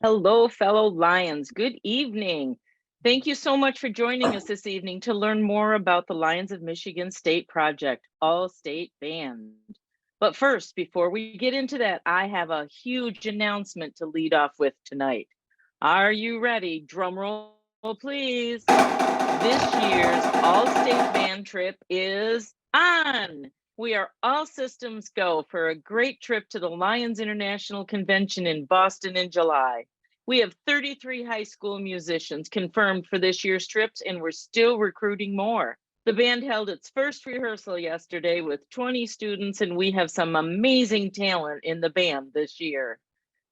Hello, fellow Lions. Good evening. Thank you so much for joining us this evening to learn more about the Lions of Michigan State Project, All State Band. But first, before we get into that, I have a huge announcement to lead off with tonight. Are you ready? Drum roll, please. This year's All State Band trip is on. We are all systems go for a great trip to the Lions International Convention in Boston in July. We have 33 high school musicians confirmed for this year's trips, and we're still recruiting more. The band held its first rehearsal yesterday with 20 students, and we have some amazing talent in the band this year.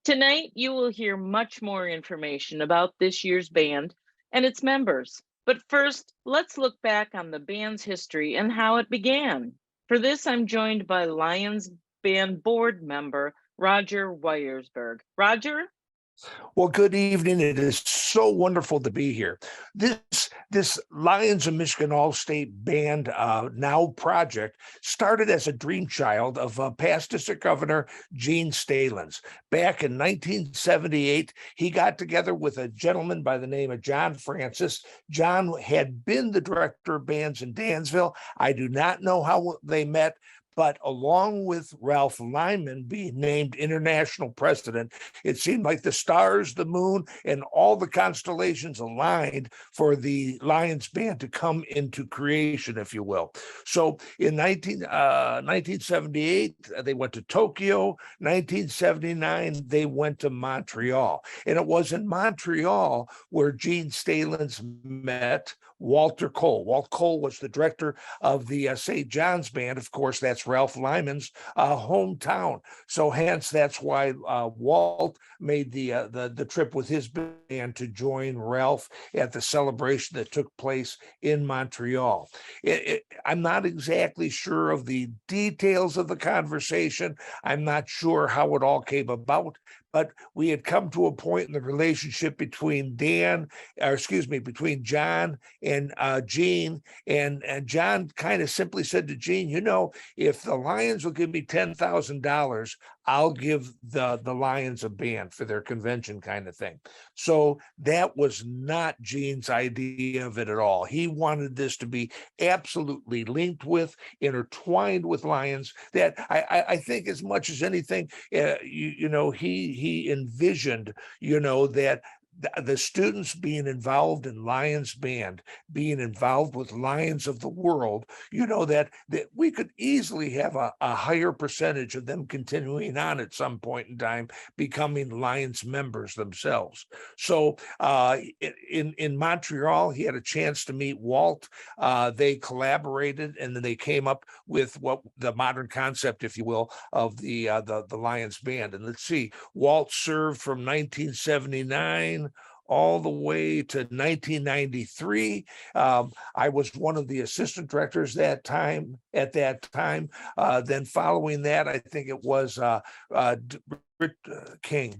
Tonight, you will hear much more information about this year's band and its members. But first, let's look back on the band's history and how it began. For this, I'm joined by Lions Band board member Roger Weiersberg. Roger? Well, good evening. It is so wonderful to be here. This Lions of Michigan All-State Band Now project started as a dream child of past district governor Gene Stalins. Back in 1978, he got together with a gentleman by the name of John Francis. John had been the director of bands in Dansville. I do not know how they met, but along with Ralph Lyman being named international president, it seemed like the stars, the moon, and all the constellations aligned for the Lions band to come into creation, if you will. So in 1978, they went to Tokyo. 1979, they went to Montreal. And it was in Montreal where Gene Stalins met Walter Cole. Walt Cole was the director of the St. John's Band. Of course, that's Ralph Lyman's hometown. So hence, that's why Walt made the trip with his band to join Ralph at the celebration that took place in Montreal. I'm not exactly sure of the details of the conversation. I'm not sure how it all came about, but we had come to a point in the relationship between between John and Gene, and John kind of simply said to Gene, if the Lions will give me $10,000, I'll give the Lions a band for their convention kind of thing. So that was not Gene's idea of it at all. He wanted this to be absolutely linked with, intertwined with Lions. That I think as much as anything, he envisioned, that the students being involved in Lions Band, being involved with Lions of the World, that we could easily have a higher percentage of them continuing on at some point in time, becoming Lions members themselves. So in Montreal, he had a chance to meet Walt. They collaborated, and then they came up with what the modern concept, if you will, of the Lions Band. And let's see, Walt served from 1979 all the way to 1993. I was one of the assistant directors at that time. Then following that, I think it was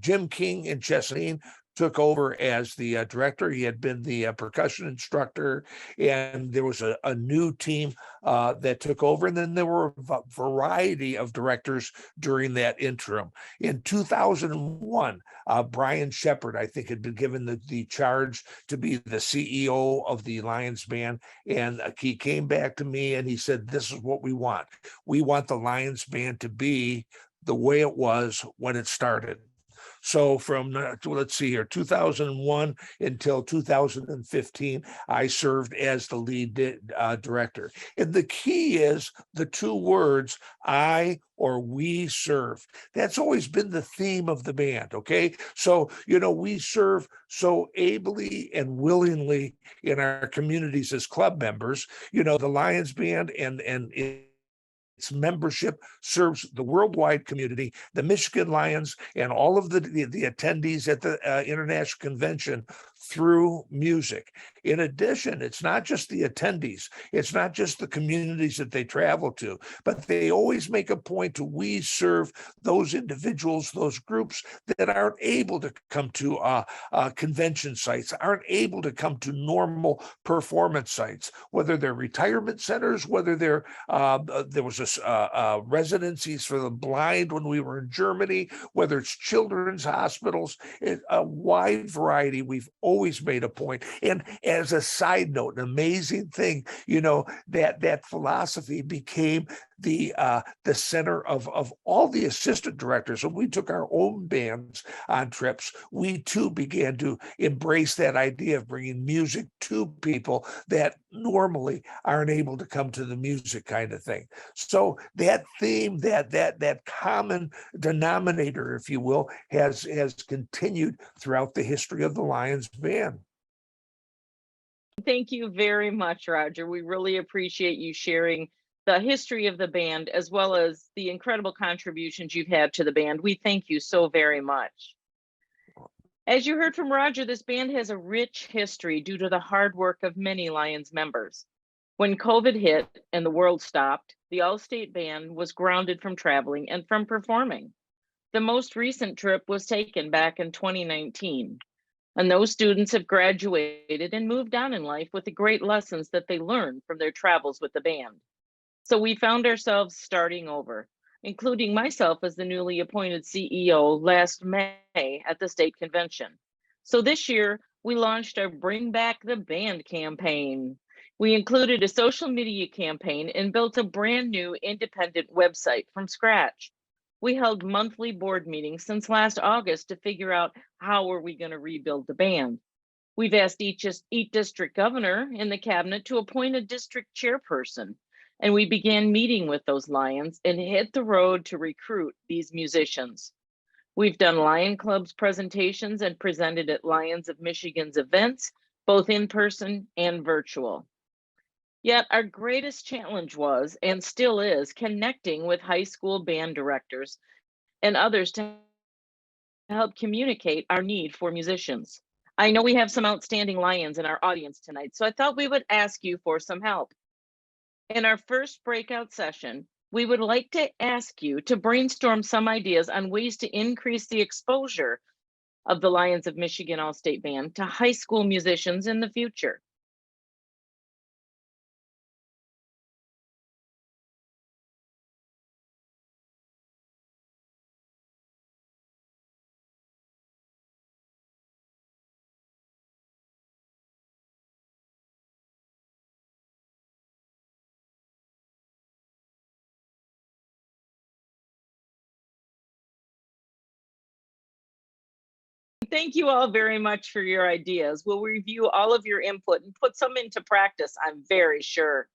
Jim King in Chesaning took over as the director. He had been the percussion instructor, and there was a new team that took over. And then there were a variety of directors during that interim. In 2001, Brian Shepard, I think, had been given the charge to be the CEO of the Lions Band. And he came back to me and he said, this is what we want. We want the Lions Band to be the way it was when it started. So from, let's see here, 2001 until 2015, I served as the lead director. And the key is the two words, I or we serve. That's always been the theme of the band, okay? So, we serve so ably and willingly in our communities as club members. The Lions Band and its membership serves the worldwide community, the Michigan Lions, and all of the attendees at the International Convention through music. In addition, it's not just the attendees, it's not just the communities that they travel to, but they always make a point to we serve those individuals, those groups that aren't able to come to convention sites, aren't able to come to normal performance sites, whether they're retirement centers, whether they're there was a residencies for the blind when we were in Germany, whether it's children's hospitals, a wide variety. We've always made a point. And as a side note, an amazing thing, that philosophy became the center of all the assistant directors. When we took our own bands on trips, we too began to embrace that idea of bringing music to people that normally aren't able to come to the music kind of thing. So that theme, that common denominator, if you will, has continued throughout the history of the Lions Band. Thank you very much, Roger. We really appreciate you sharing the history of the band as well as the incredible contributions you've had to the band. We thank you so very much. As you heard from Roger, this band has a rich history due to the hard work of many Lions members. When COVID hit and the world stopped, the All-State Band was grounded from traveling and from performing. The most recent trip was taken back in 2019, and those students have graduated and moved on in life with the great lessons that they learned from their travels with the band. So we found ourselves starting over, including myself as the newly appointed CEO last May at the state convention. So this year, we launched our Bring Back the Band campaign. We included a social media campaign and built a brand new independent website from scratch. We held monthly board meetings since last August to figure out how are we going to rebuild the band. We've asked each district governor in the cabinet to appoint a district chairperson. And we began meeting with those Lions and hit the road to recruit these musicians. We've done Lion Club's presentations and presented at Lions of Michigan's events, both in person and virtual. Yet our greatest challenge was, and still is, connecting with high school band directors and others to help communicate our need for musicians. I know we have some outstanding Lions in our audience tonight, so I thought we would ask you for some help. In our first breakout session, we would like to ask you to brainstorm some ideas on ways to increase the exposure of the Lions of Michigan All-State Band to high school musicians in the future. Thank you all very much for your ideas. We'll review all of your input and put some into practice, I'm very sure.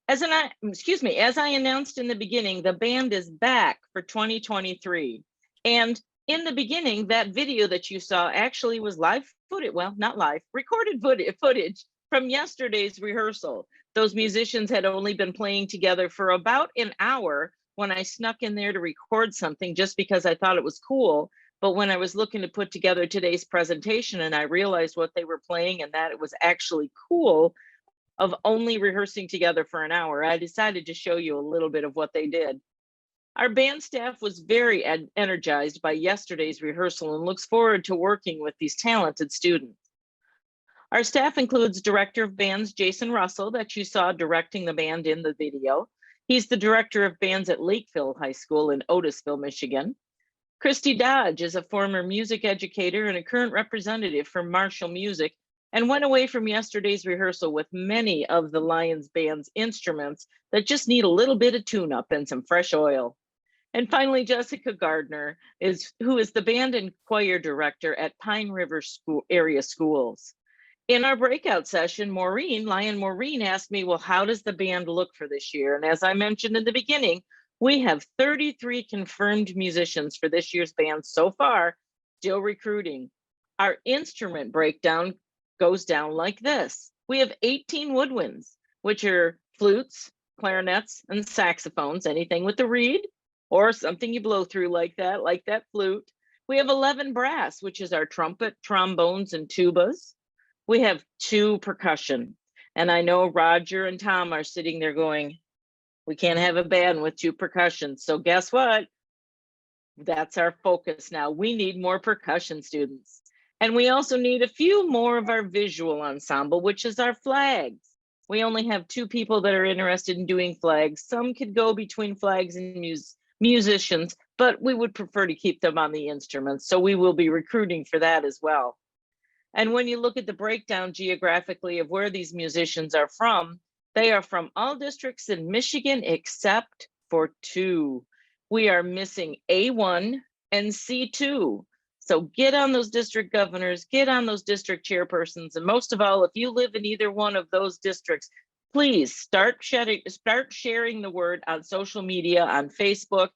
As I announced in the beginning, the band is back for 2023. And in the beginning, that video that you saw actually was live footage, well, not live, recorded footage from yesterday's rehearsal. Those musicians had only been playing together for about an hour when I snuck in there to record something just because I thought it was cool. But when I was looking to put together today's presentation and I realized what they were playing and that it was actually cool of only rehearsing together for an hour, I decided to show you a little bit of what they did. Our band staff was very energized by yesterday's rehearsal and looks forward to working with these talented students. Our staff includes Director of Bands Jason Russell, that you saw directing the band in the video. He's the Director of Bands at Lakeville High School in Otisville, Michigan. Christy Dodge is a former music educator and a current representative for Marshall Music and went away from yesterday's rehearsal with many of the Lions Band's instruments that just need a little bit of tune-up and some fresh oil. And finally, Jessica Gardner, who is the band and choir director at Pine River area schools. In our breakout session, Lion Maureen asked me, well, how does the band look for this year? And as I mentioned in the beginning, we have 33 confirmed musicians for this year's band so far, still recruiting. Our instrument breakdown goes down like this. We have 18 woodwinds, which are flutes, clarinets, and saxophones, anything with a reed or something you blow through like that flute. We have 11 brass, which is our trumpet, trombones, and tubas. We have 2 percussion. And I know Roger and Tom are sitting there going, we can't have a band with 2 percussion. So guess what? That's our focus now. We need more percussion students. And we also need a few more of our visual ensemble, which is our flags. We only have 2 people that are interested in doing flags. Some could go between flags and musicians, but we would prefer to keep them on the instruments. So we will be recruiting for that as well. And when you look at the breakdown geographically of where these musicians are from, they are from all districts in Michigan except for 2. We are missing A1 and C2. So get on those district governors, get on those district chairpersons, and most of all, if you live in either one of those districts, please start sharing the word on social media, on Facebook.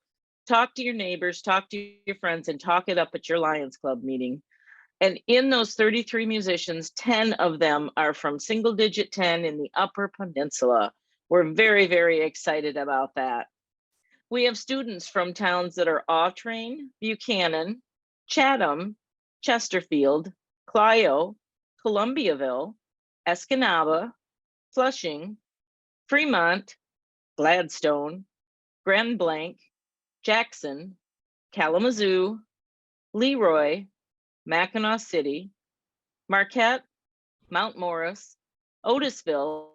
Talk to your neighbors, talk to your friends, and talk it up at your Lions Club meeting. And in those 33 musicians, 10 of them are from single digit 10 in the Upper Peninsula. We're very, very excited about that. We have students from towns that are Autrain, Buchanan, Chatham, Chesterfield, Clio, Columbiaville, Escanaba, Flushing, Fremont, Gladstone, Grand Blanc, Jackson, Kalamazoo, Leroy, Mackinac City, Marquette, Mount Morris, Otisville,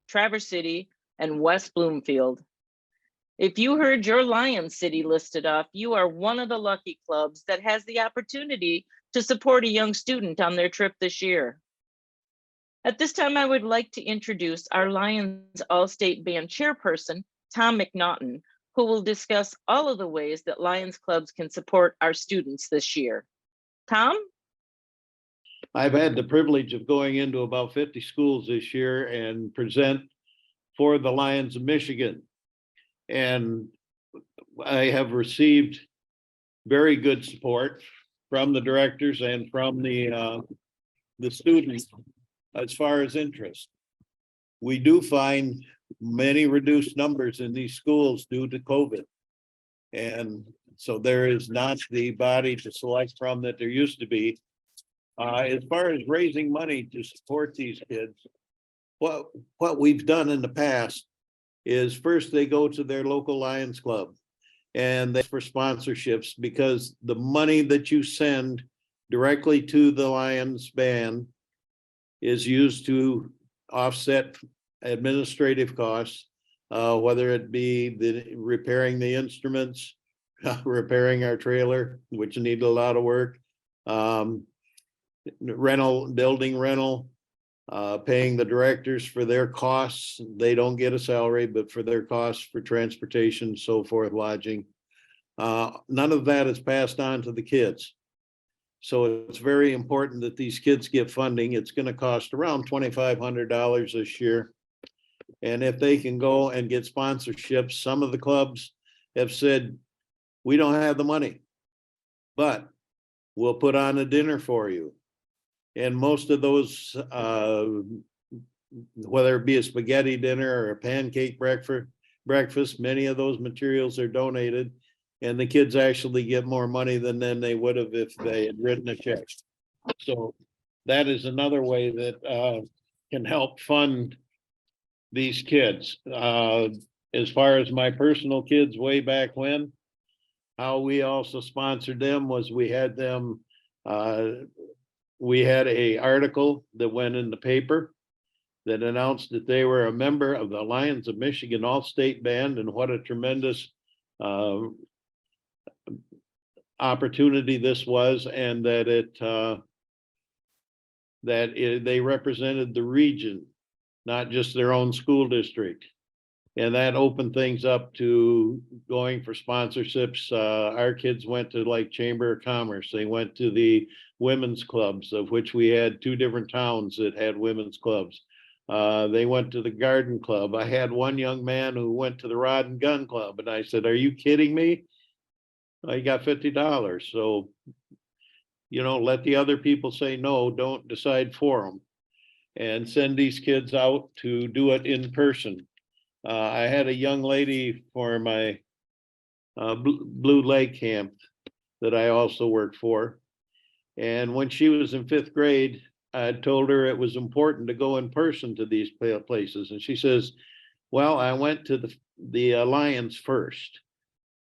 Traverse City, and West Bloomfield. If you heard your Lions City listed off, you are one of the lucky clubs that has the opportunity to support a young student on their trip this year. At this time, I would like to introduce our Lions All-State Band Chairperson, Tom McNaughton, who will discuss all of the ways that Lions clubs can support our students this year. Tom? I've had the privilege of going into about 50 schools this year and present for the Lions of Michigan. And I have received very good support from the directors and from the students as far as interest. We do find many reduced numbers in these schools due to COVID. And so there is not the body to select from that there used to be. As far as raising money to support these kids, what we've done in the past is first they go to their local Lions Club and they for sponsorships, because the money that you send directly to the Lions band is used to offset administrative costs, whether it be the repairing the instruments, repairing our trailer, which need a lot of work, building rental, paying the directors for their costs. They don't get a salary, but for their costs for transportation, so forth, lodging. None of that is passed on to the kids. So it's very important that these kids get funding. It's going to cost around $2,500 this year. And if they can go and get sponsorships, some of the clubs have said, we don't have the money, but we'll put on a dinner for you. And most of those, whether it be a spaghetti dinner or a pancake breakfast, many of those materials are donated, and the kids actually get more money than they would have if they had written a check. So that is another way that can help fund these kids. As far as my personal kids way back when, how we also sponsored them was we had them, we had a article that went in the paper that announced that they were a member of the Lions of Michigan All-State Band, and what a tremendous opportunity this was, and that they represented the region, not just their own school district. And that opened things up to going for sponsorships. Our kids went to like Chamber of Commerce. They went to the women's clubs, of which we had 2 different towns that had women's clubs. They went to the garden club. I had one young man who went to the Rod and Gun Club, and I said, are you kidding me? He got $50. So, let the other people say no, don't decide for them, and send these kids out to do it in person. I had a young lady for my Blue Lake camp that I also worked for. And when she was in 5th grade, I told her it was important to go in person to these places. And she says, well, I went to the Lions first.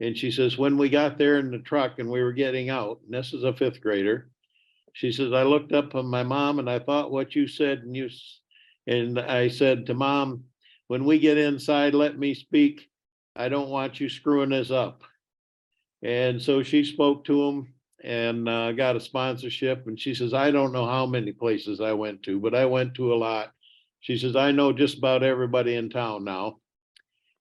And she says, when we got there in the truck and we were getting out, and this is a 5th grader, she says, I looked up on my mom and I thought what you said, and And I said to Mom, when we get inside, let me speak. I don't want you screwing this up. And so she spoke to him and got a sponsorship. And she says, I don't know how many places I went to, but I went to a lot. She says, I know just about everybody in town now.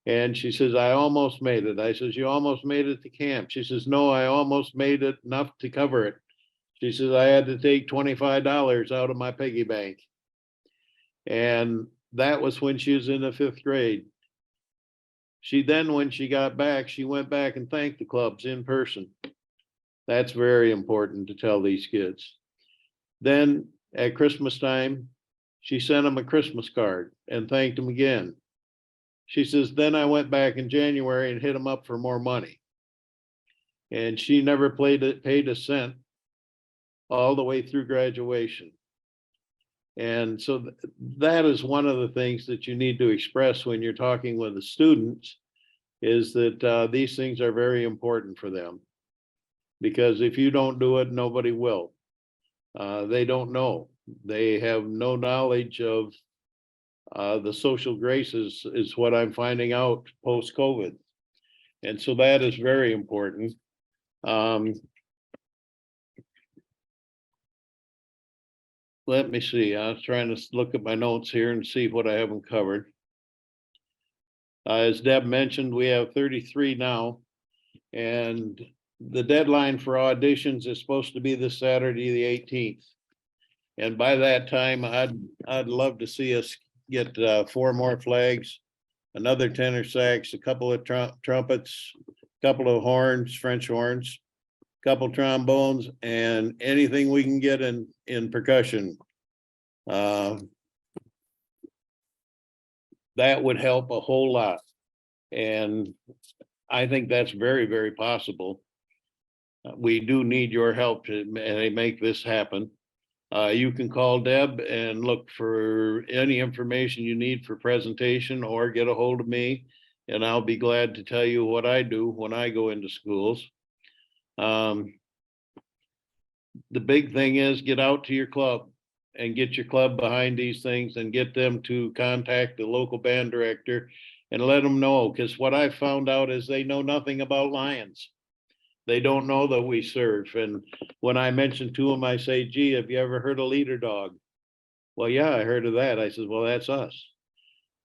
And she says, I almost made it. I says, you almost made it to camp. She says, no, I almost made it enough to cover it. She says, I had to take $25 out of my piggy bank. And that was when she was in the 5th grade. She then, when she got back, she went back and thanked the clubs in person. That's very important to tell these kids. Then at Christmas time, she sent them a Christmas card and thanked them again. She says, then I went back in January and hit them up for more money. And she never paid a cent all the way through graduation. And so that is one of the things that you need to express when you're talking with the students, is that these things are very important for them. Because if you don't do it, nobody will. They don't know. They have no knowledge of the social graces, is what I'm finding out post-COVID. And so that is very important. Let me see. I was trying to look at my notes here and see what I haven't covered. As Deb mentioned, we have 33 now, and the deadline for auditions is supposed to be this Saturday, the 18th. And by that time, I'd love to see us get 4 more flags, another tenor sax, a couple of trumpets, a couple of horns, French horns, a couple trombones, and anything we can get in percussion. That would help a whole lot. And I think that's very, very possible. We do need your help to make this happen. You can call Deb and look for any information you need for presentation, or get a hold of me, and I'll be glad to tell you what I do when I go into schools. The big thing is get out to your club and get your club behind these things, and get them to contact the local band director and let them know, because what I found out is they know nothing about Lions. They don't know that we serve. And when I mentioned to them, I say, gee, have you ever heard of Leader Dog? Well, yeah, I heard of that. I said, well, that's us.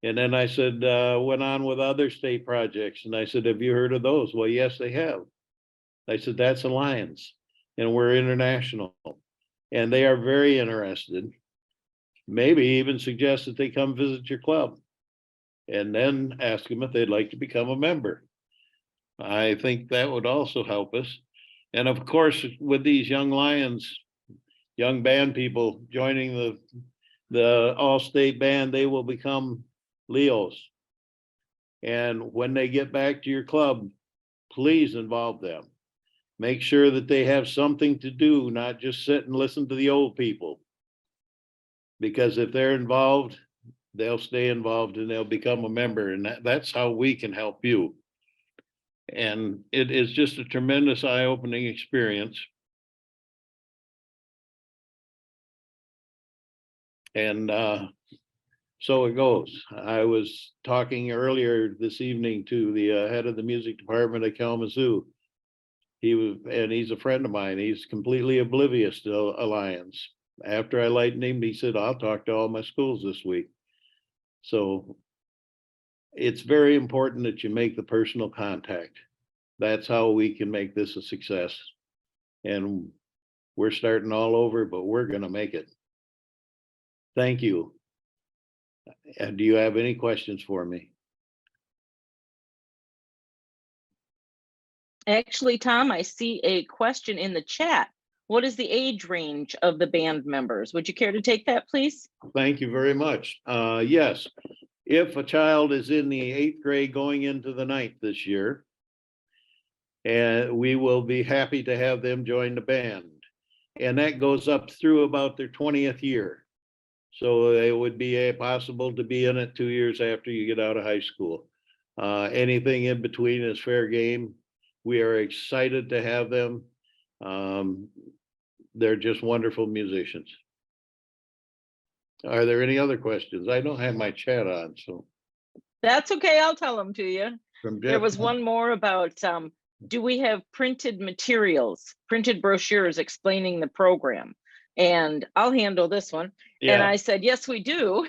And then I said, went on with other state projects. And I said, have you heard of those? Well, yes, they have. I said, that's Alliance, and we're international. And they are very interested. Maybe even suggest that they come visit your club, and then ask them if they'd like to become a member. I think that would also help us. And of course, with these young Lions, young band people joining the all-state band, they will become Leos. And when they get back to your club, please involve them. Make sure that they have something to do, not just sit and listen to the old people. Because if they're involved, they'll stay involved and they'll become a member. And that's how we can help you. And it is just a tremendous eye-opening experience. And so it goes. I was talking earlier this evening to the head of the music department at Kalamazoo. He's a friend of mine. He's completely oblivious to Alliance. After I lightened him, he said, I'll talk to all my schools this week. So it's very important that you make the personal contact. That's how we can make this a success. And we're starting all over, but we're going to make it. Thank you. And do you have any questions for me? Actually, Tom, I see a question in the chat. What is the age range of the band members? Would you care to take that, please? Thank you very much. Yes, if a child is in the 8th grade going into the 9th this year, and we will be happy to have them join the band. And that goes up through about their 20th year. So it would be possible to be in it 2 years after you get out of high school. Anything in between is fair game. We are excited to have them. They're just wonderful musicians. Are there any other questions? I don't have my chat on, so. That's okay, I'll tell them to you. From There Jeff, was one more about, do we have printed materials, printed brochures explaining the program? And I'll handle this one. And yeah, I said, yes, we do.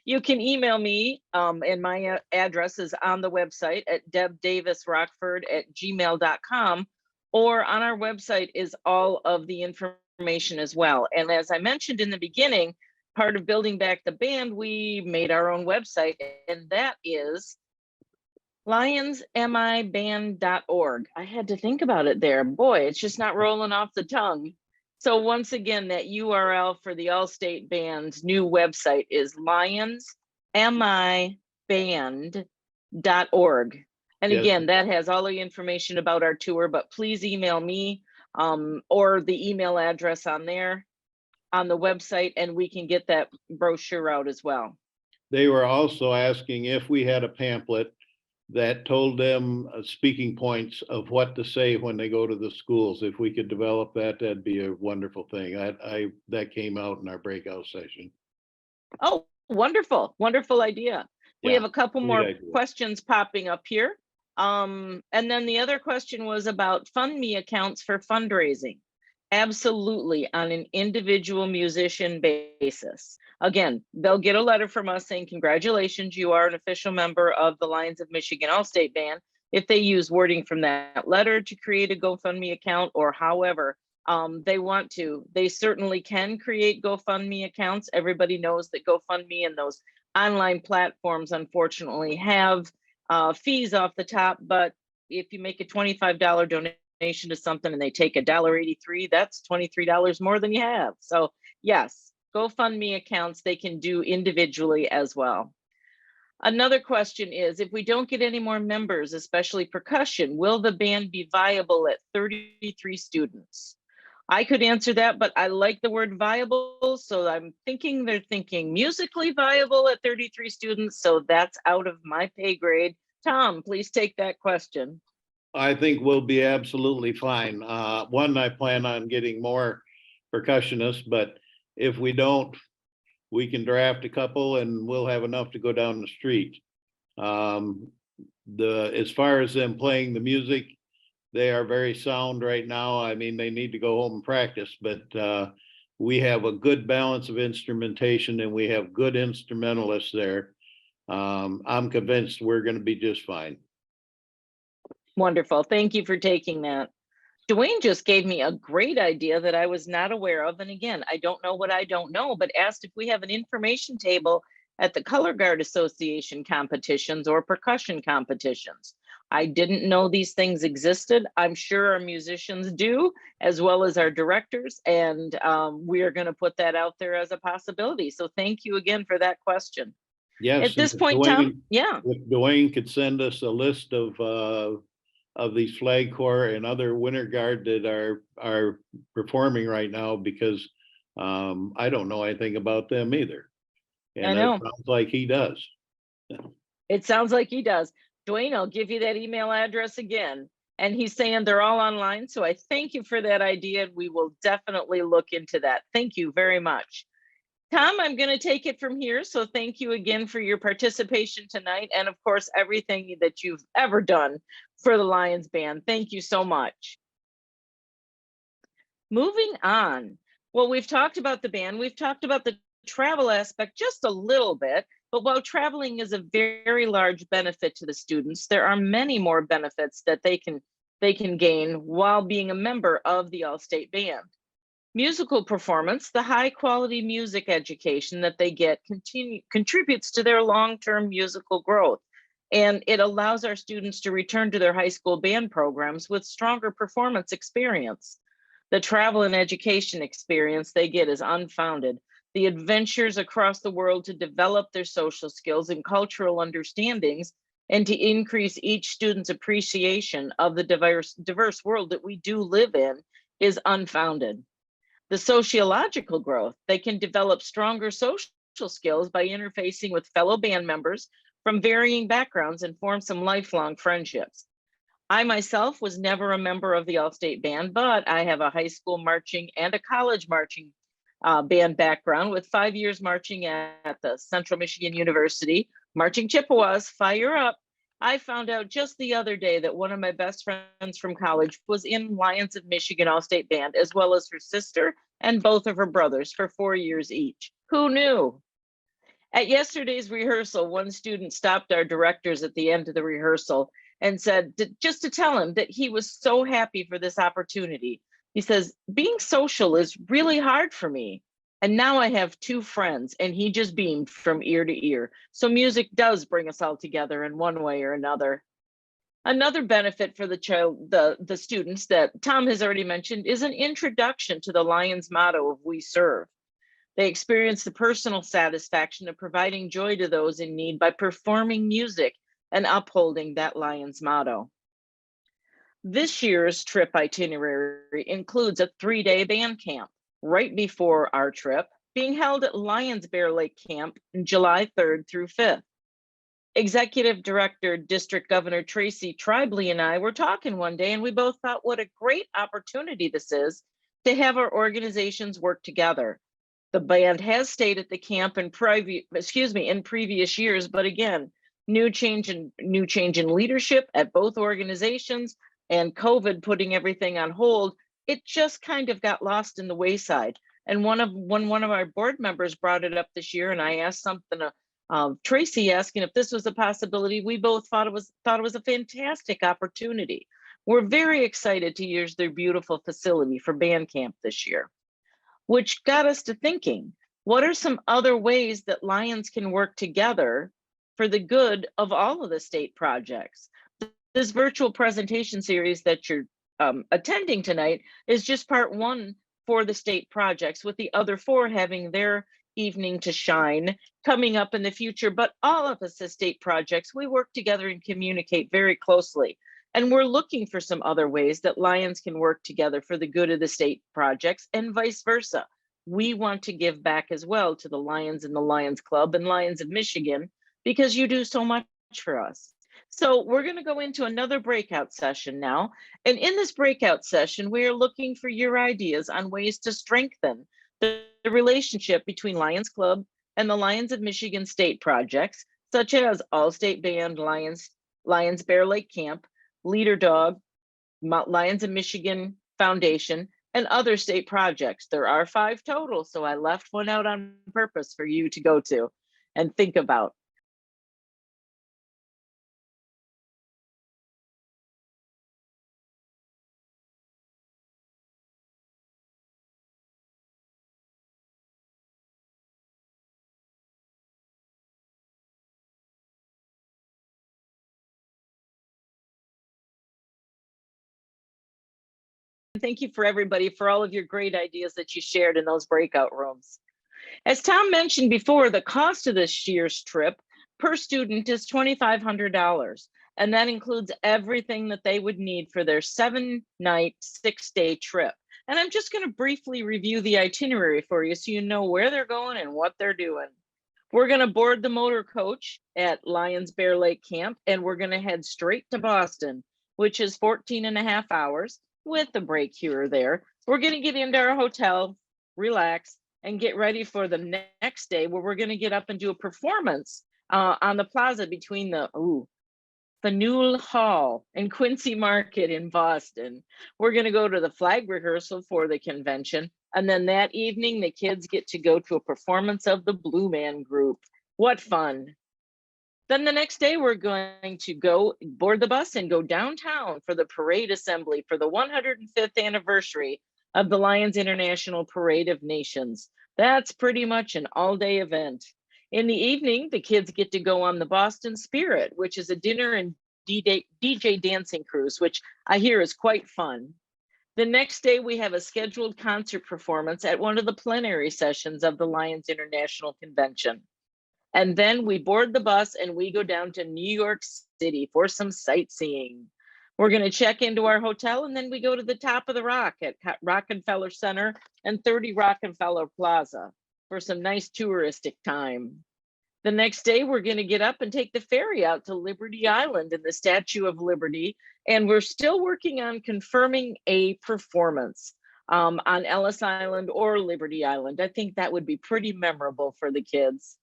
You can email me, and my address is on the website at debdavisrockford@gmail.com, or on our website is all of the information as well. And as I mentioned in the beginning, part of building back the band, we made our own website, and that is lionsmiband.org. I had to think about it there. Boy, it's just not rolling off the tongue. So once again, that URL for the All-State Band's new website is lionsmiband.org. And Yes. again, that has all the information about our tour, but please email me or the email address on there on the website, and we can get that brochure out as well. they were also asking if we had a pamphlet that told them speaking points of what to say when they go to the schools. If we could develop that, that'd be a wonderful thing. That came out in our breakout session. Oh, wonderful, wonderful idea. We Yeah, have a couple great more idea. questions popping up here. And then the other question was about FundMe accounts for fundraising. Absolutely, on an individual musician basis. Again, they'll get a letter from us saying, congratulations, you are an official member of the Lions of Michigan All-State Band. If they use wording from that letter to create a GoFundMe account, or however they want to, they certainly can create GoFundMe accounts. Everybody knows that GoFundMe and those online platforms unfortunately have fees off the top, but if you make a $25 donation to something and they take $1.83, that's $23 more than you have. So yes, GoFundMe accounts they can do individually as well. Another question is, if we don't get any more members, especially percussion, will the band be viable at 33 students? I could answer that, but I like the word viable, so I'm thinking they're thinking musically viable at 33 students, so that's out of my pay grade. Tom, please take that question. I think we'll be absolutely fine. One, I plan on getting more percussionists, but if we don't, we can draft a couple and we'll have enough to go down the street. As far as them playing the music, they are very sound right now. I mean, they need to go home and practice, but we have a good balance of instrumentation and we have good instrumentalists there. I'm convinced we're going to be just fine. Wonderful. Thank you for taking that. Dwayne just gave me a great idea that I was not aware of. And again, I don't know what I don't know, but asked if we have an information table at the Color Guard Association competitions or percussion competitions. I didn't know these things existed. I'm sure our musicians do, as well as our directors. And we are going to put that out there as a possibility. So thank you again for that question. Yes. At this if point, Dwayne- Tom, yeah. If Dwayne could send us a list of these Flag Corps and other Winter Guard that are performing right now, because I don't know anything about them either. And I know. that sounds like he does. It sounds like he does. Dwayne, I'll give you that email address again. And he's saying they're all online. So I thank you for that idea. And we will definitely look into that. Thank you very much. Tom, I'm going to take it from here. So thank you again for your participation tonight. And of course, everything that you've ever done for the Lions Band. Thank you so much. Moving on. Well, we've talked about the band. We've talked about the travel aspect just a little bit. But while traveling is a very large benefit to the students, there are many more benefits that they can gain while being a member of the All-State Band. Musical performance, the high quality music education that they get contributes to their long-term musical growth. And it allows our students to return to their high school band programs with stronger performance experience. The travel and education experience they get is unfounded. The adventures across the world to develop their social skills and cultural understandings, and to increase each student's appreciation of the diverse world that we do live in, is unfounded. The sociological growth, they can develop stronger social skills by interfacing with fellow band members from varying backgrounds and form some lifelong friendships. I myself was never a member of the All-State Band, but I have a high school marching and a college marching band background with 5 years marching at the Central Michigan University, marching Chippewas, fire up. I found out just the other day that one of my best friends from college was in Lions of Michigan All-State Band, as well as her sister and both of her brothers for 4 years each. Who knew? At yesterday's rehearsal, one student stopped our directors at the end of the rehearsal and said, just to tell him that he was so happy for this opportunity. He says, being social is really hard for me. And now I have 2 friends, and he just beamed from ear to ear. So music does bring us all together in one way or another. Another benefit for the students that Tom has already mentioned is an introduction to the Lions motto of "We Serve." They experience the personal satisfaction of providing joy to those in need by performing music and upholding that Lions motto. This year's trip itinerary includes a 3-day band camp right before our trip, being held at Lions Bear Lake Camp on July 3rd through 5th. Executive Director, District Governor Tracy Tribally and I were talking one day, and we both thought what a great opportunity this is to have our organizations work together. The band has stayed at the camp in previous years, but again, new change in leadership at both organizations and COVID putting everything on hold, it just kind of got lost in the wayside. And when one of our board members brought it up this year, and I asked something Tracy asking if this was a possibility, we both thought it was a fantastic opportunity. We're very excited to use their beautiful facility for band camp this year, which got us to thinking, what are some other ways that Lions can work together for the good of all of the state projects? This virtual presentation series that you're attending tonight is just part 1 for the state projects, with the other 4 having their evening to shine coming up in the future. But all of us as state projects, we work together and communicate very closely. And we're looking for some other ways that Lions can work together for the good of the state projects and vice versa. We want to give back as well to the Lions and the Lions Club and Lions of Michigan, because you do so much for us. So we're going to go into another breakout session now. And in this breakout session, we are looking for your ideas on ways to strengthen the relationship between Lions Club and the Lions of Michigan state projects, such as All-State Band, Lions Bear Lake Camp, Leader Dog, Lions of Michigan Foundation, and other state projects. There are 5 total, so I left one out on purpose for you to go to and think about. Thank you for everybody for all of your great ideas that you shared in those breakout rooms. As Tom mentioned before, the cost of this year's trip per student is $2,500, and that includes everything that they would need for their 7-night, 6-day trip. And I'm just going to briefly review the itinerary for you so you know where they're going and what they're doing. We're going to board the motor coach at Lions Bear Lake Camp, and we're going to head straight to Boston, which is 14.5 hours with a break here or there. We're going to get into our hotel, relax, and get ready for the next day, where we're going to get up and do a performance on the plaza between the Faneuil Hall and Quincy Market in Boston. We're going to go to the flag rehearsal for the convention. And then that evening, the kids get to go to a performance of the Blue Man Group. What fun. Then the next day, we're going to go board the bus and go downtown for the parade assembly for the 105th anniversary of the Lions International Parade of Nations. That's pretty much an all-day event. In the evening, the kids get to go on the Boston Spirit, which is a dinner and DJ dancing cruise, which I hear is quite fun. The next day, we have a scheduled concert performance at one of the plenary sessions of the Lions International Convention. And then we board the bus and we go down to New York City for some sightseeing. We're going to check into our hotel, and then we go to the top of the rock at Rockefeller Center and 30 Rockefeller Plaza for some nice touristic time. The next day, we're going to get up and take the ferry out to Liberty Island and the Statue of Liberty. And we're still working on confirming a performance. on Ellis Island or Liberty Island. I think that would be pretty memorable for the kids.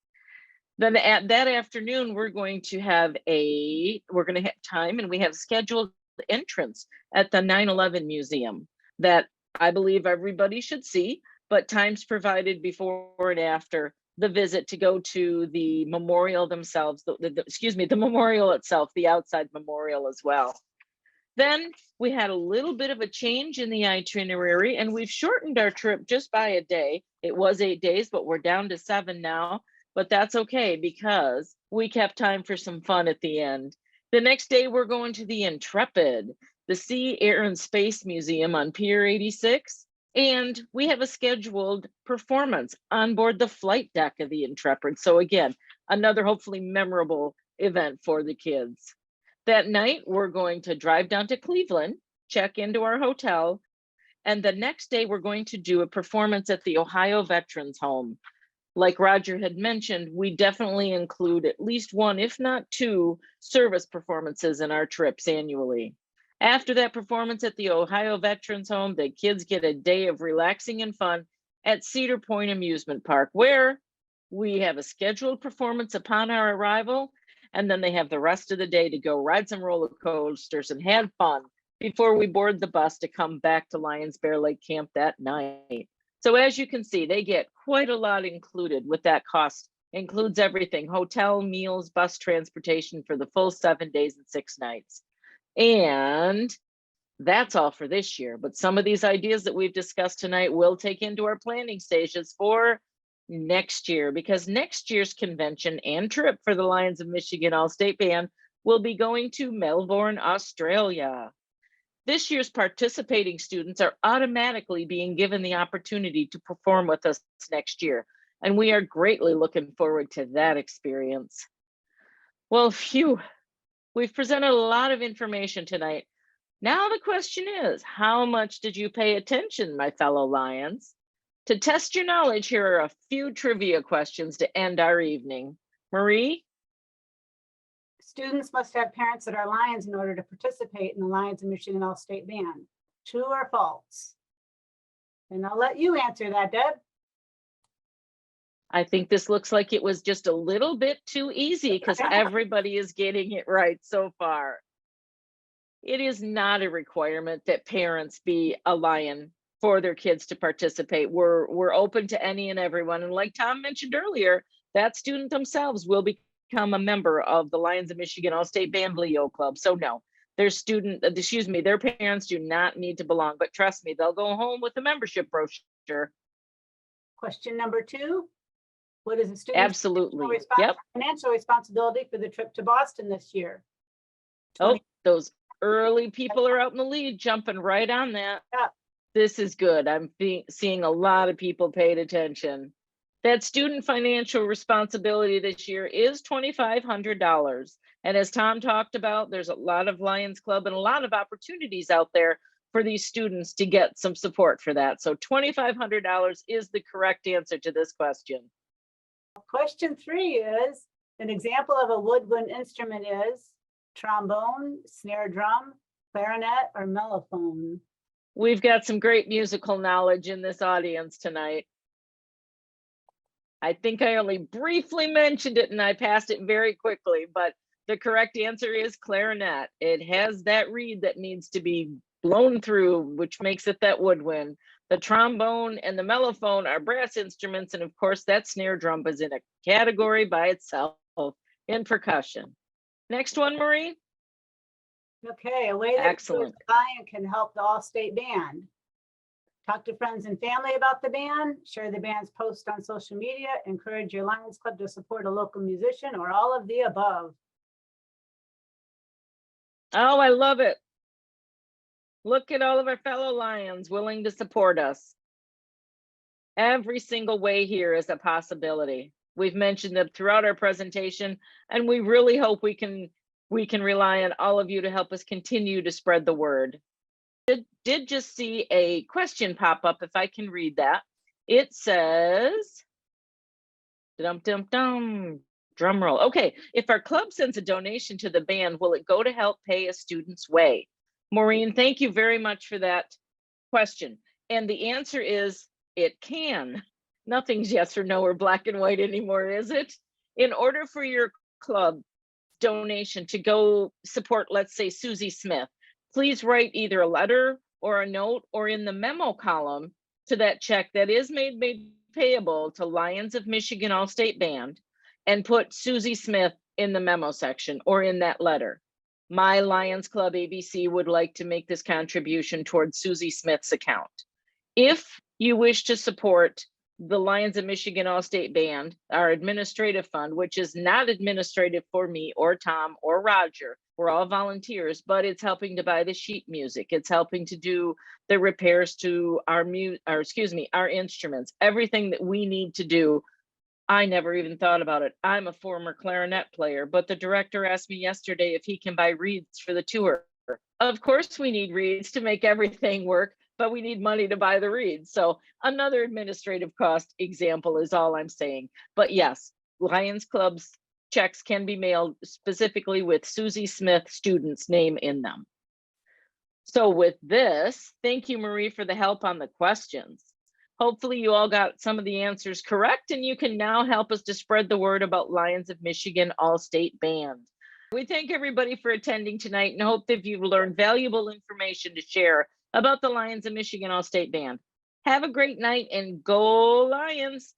Then at that afternoon, we're going to have time, and we have scheduled entrance at the 9/11 Museum that I believe everybody should see, but times provided before and after the visit to go to the memorial themselves, the memorial itself, the outside memorial as well. Then we had a little bit of a change in the itinerary, and we've shortened our trip just by a day. It was 8 days, but we're down to 7 now. But that's okay because we kept time for some fun at the end. The next day, we're going to the Intrepid, the Sea, Air, and Space Museum on Pier 86. And we have a scheduled performance on board the flight deck of the Intrepid. So again, another hopefully memorable event for the kids. That night, we're going to drive down to Cleveland, check into our hotel, and the next day, we're going to do a performance at the Ohio Veterans Home. Like Roger had mentioned, we definitely include at least one, if not two, service performances in our trips annually. After that performance at the Ohio Veterans Home, the kids get a day of relaxing and fun at Cedar Point Amusement Park, where we have a scheduled performance upon our arrival, and then they have the rest of the day to go ride some roller coasters and have fun before we board the bus to come back to Lions Bear Lake Camp that night. So as you can see, they get quite a lot included with that cost. Includes everything: hotel, meals, bus transportation for the full 7 days and 6 nights. And that's all for this year. But some of these ideas that we've discussed tonight will take into our planning stages for next year, because next year's convention and trip for the Lions of Michigan All-State Band will be going to Melbourne, Australia. This year's participating students are automatically being given the opportunity to perform with us next year, and we are greatly looking forward to that experience. Well, phew, we've presented a lot of information tonight. Now the question is, how much did you pay attention, my fellow Lions? To test your knowledge, here are a few trivia questions to end our evening. Marie? Students must have parents that are Lions in order to participate in the Lions of Michigan All-State Band. True or false? And I'll let you answer that, Deb. I think this looks like it was just a little bit too easy because everybody is getting it right so far. It is not a requirement that parents be a Lion for their kids to participate. We're open to any and everyone. And like Tom mentioned earlier, that student themselves will become a member of the Lions of Michigan All-State Band Leo Club. So no, their parents do not need to belong, but trust me, they'll go home with a membership brochure. Question number 2. What is the student's Absolutely. Yep. financial responsibility for the trip to Boston this year? Oh, those early people are out in the lead, jumping right on that. Yeah. This is good. I'm seeing a lot of people paid attention. That student financial responsibility this year is $2,500. And as Tom talked about, there's a lot of Lions Club and a lot of opportunities out there for these students to get some support for that. So $2,500 is the correct answer to this question. Question 3 is, an example of a woodwind instrument is trombone, snare drum, clarinet, or mellophone. We've got some great musical knowledge in this audience tonight. I think I only briefly mentioned it and I passed it very quickly, but the correct answer is clarinet. It has that reed that needs to be blown through, which makes it that woodwind. The trombone and the mellophone are brass instruments, and of course that snare drum is in a category by itself in percussion. Next one, Marie. Okay, a way that Excellent. the Lion can help the All-State Band. Talk to friends and family about the band, share the band's post on social media, encourage your Lions Club to support a local musician, or all of the above. Oh, I love it. Look at all of our fellow Lions willing to support us. Every single way here is a possibility. We've mentioned that throughout our presentation, and we really hope we can rely on all of you to help us continue to spread the word. Did just see a question pop up, if I can read that. It says, dum, drum roll. Okay, if our club sends a donation to the band, will it go to help pay a student's way? Maureen, thank you very much for that question. And the answer is it can. Nothing's yes or no or black and white anymore, is it? In order for your club donation to go support, let's say, Susie Smith, please write either a letter or a note or in the memo column to that check that is made payable to Lions of Michigan All-State Band and put Susie Smith in the memo section or in that letter. My Lions Club ABC would like to make this contribution towards Susie Smith's account. If you wish to support the Lions of Michigan All-State Band, our administrative fund, which is not administrative for me or Tom or Roger, we're all volunteers, but it's helping to buy the sheet music. It's helping to do the repairs to our our instruments, everything that we need to do. I never even thought about it. I'm a former clarinet player, but the director asked me yesterday if he can buy reeds for the tour. Of course we need reeds to make everything work, but we need money to buy the reeds. So another administrative cost example is all I'm saying. But yes, Lions Club's checks can be mailed specifically with Susie Smith student's name in them. So with this, thank you, Marie, for the help on the questions. Hopefully you all got some of the answers correct, and you can now help us to spread the word about Lions of Michigan All-State Band. We thank everybody for attending tonight and hope that you've learned valuable information to share about the Lions of Michigan All-State Band. Have a great night and go Lions!